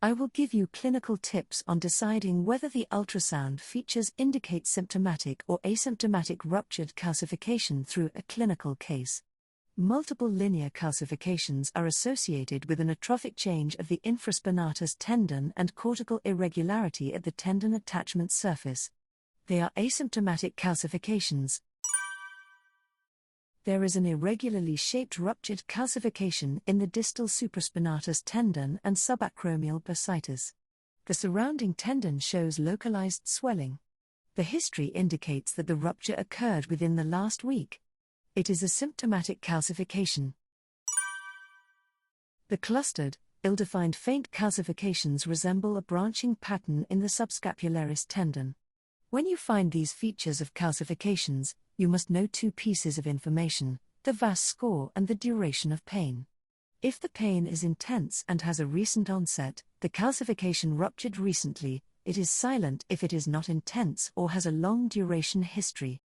I will give you clinical tips on deciding whether the ultrasound features indicate symptomatic or asymptomatic ruptured calcification through a clinical case. Multiple linear calcifications are associated with an atrophic change of the infraspinatus tendon and cortical irregularity at the tendon attachment surface. They are asymptomatic calcifications. There is an irregularly shaped ruptured calcification in the distal supraspinatus tendon and subacromial bursitis. The surrounding tendon shows localized swelling. The history indicates that the rupture occurred within the last week. It is a symptomatic calcification. The clustered, ill-defined faint calcifications resemble a branching pattern in the subscapularis tendon. When you find these features of calcifications, you must know two pieces of information: the VAS score and the duration of pain. If the pain is intense and has a recent onset, the calcification ruptured recently. It is silent if it is not intense or has a long duration history.